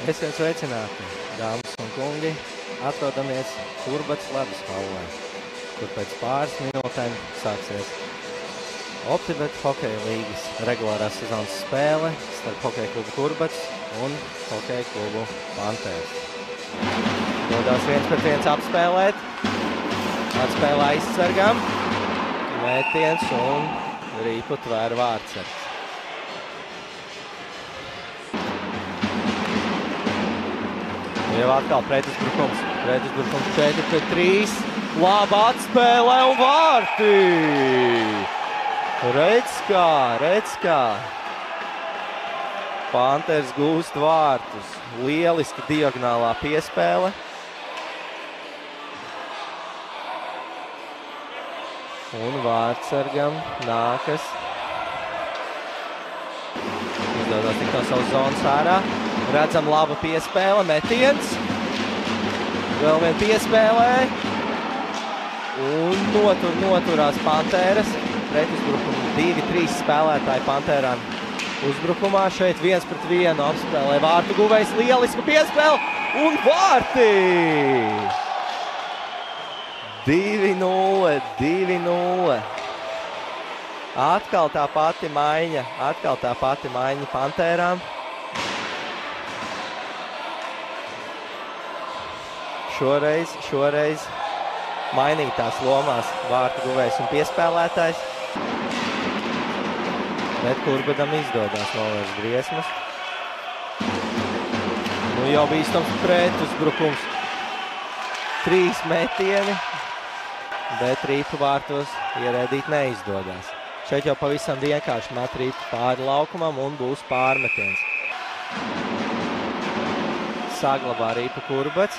Esiet sveicināti, dāmas un kungi. Atrodamies Kurbats ledus hallē, kur pēc pāris minūtēm sāksies Optibet hokeja līgas regulārās sezonas spēle starp hokeja klubu Kurbats un hokeja klubu Panthers. Dodās 1-1 apspēlēt, atspēlē aizsargam, mētiens un rīpu tvēr vārdsargs. Jau atkal pretuzbrukums 4-3, laba atspēlē un vārti! Redz kā! Panthers gūst vārtus, lieliska diagonālā piespēle. Un vārdsargam nākas. Izdodas tik no savas zonas ārā. Redzam laba piespēle, metiens. Vēl vien piespēlē. Un noturās Panthers. Pretuzbrukumu 2-3 spēlētāji Pantherām uzbrukumā. Šeit 1-1 apspēlē vārtu guvējs, lielisku piespēli un vārti! 2-0. Atkal tā pati maiņa Pantherām. Šoreiz mainītās lomās vārtu guvējs un piespēlētājs. Bet Kurbadam izdodas novērst briesmas. Nu jau bīstams pretuzbrukums. 3 metieni, bet rīpu vārtos ierēdīt neizdodas. Šeit jau pavisam vienkārši met rīpu pāri laukumam un būs pārmetiens. Saglabā rīpu Kurbats.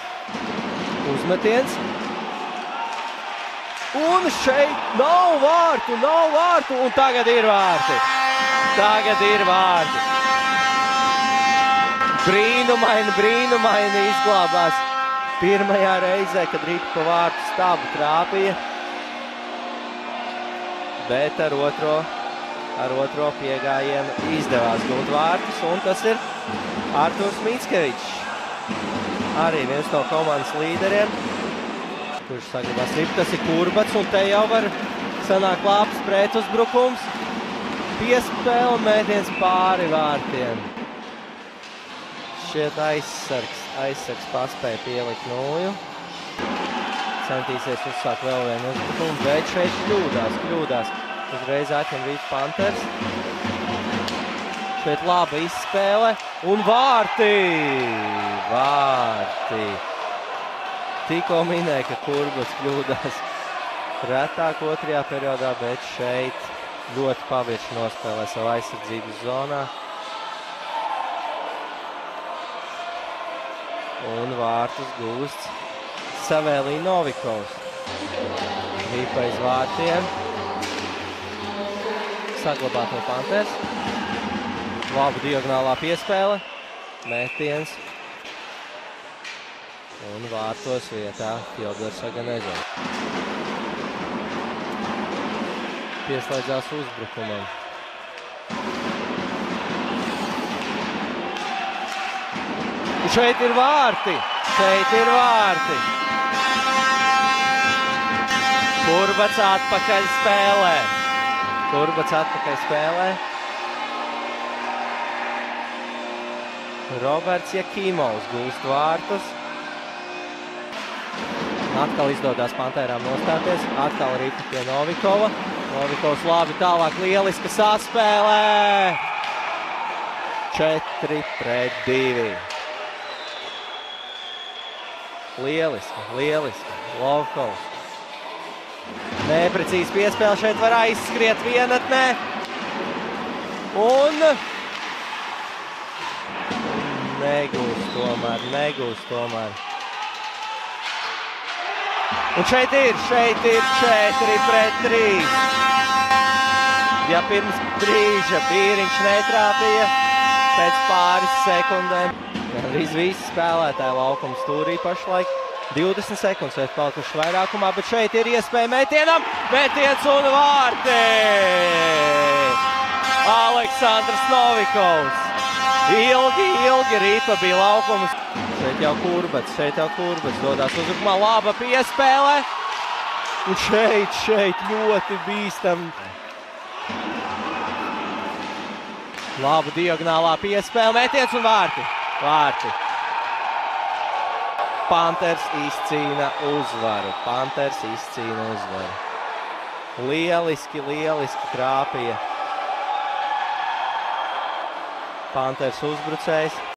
Uzmetiens. Un šeit nav vārtu, un tagad ir vārti. Brīnumaini izglābās pirmajā reizē, kad rīpu pa vārtu stabu trāpīja. Bet ar otro piegājienu izdevās gūt vārtus, un tas ir Arturs Mickevičs. Arī viens no komandas līderiem, kurš saglabās ripu. Tas ir Kurbats, un te jau var sanākt labs pretuzbrukums. Piespēle, mētiens pāri vārtiem. Šķiet aizsargs paspēja pielikt nulju. Centīsies uzsākt vēl vienu uzbrukumu, bet šeit kļūdās. Uzreiz atņem rīpu Panthers. Šeit laba izspēle un vārti! Tikko minēja, ka Kurbats kļūdās retāk otrajā periodā, bet šeit ļoti pavirši nospēlē savu aizsardzības zonā. Un vārtus gūsts Savēlī Novikovs. Rīpa aiz vārtiem. Saglabāt no Panthers. Laba diagonālā piespēle. Metiens. Un vārtos vietā Fjodors Aganezovs. Pieslēdzās uzbrukumam. Šeit ir vārti! Kurbats atpakaļ spēlē. Roberts Jakimovs gūst vārtus. Atkal izdodas Pantherām nostāties. Atkal ripu pie Novikova. Novikovs labi tālāk, lieliska saspēlē. 4-2. Lieliski. Lovkovs. Neprecīzi piespēle, šeit var aizskriet vienatnē. Un negūst tomēr. Un šeit ir 4-3. Ja pirms brīža Bīriņš netrāpīja, pēc pāris sekundēm gandrīz visi spēlētāji laukuma stūrī pašlaik. 20 sekundes vēl palikuši vairākumā, bet šeit ir iespēja metienam. Metiens un vārti! Aleksandrs Novikovs. Ilgi Ripa bija laukums. Šeit jau Kurbats, dodās uzbrukumā, laba piespēle. Un šeit ļoti bīstam. Laba diagonālā piespēle, metiens un vārti. Panthers izcīna uzvaru. Lieliski krāpīja Panthers uzbrucējs.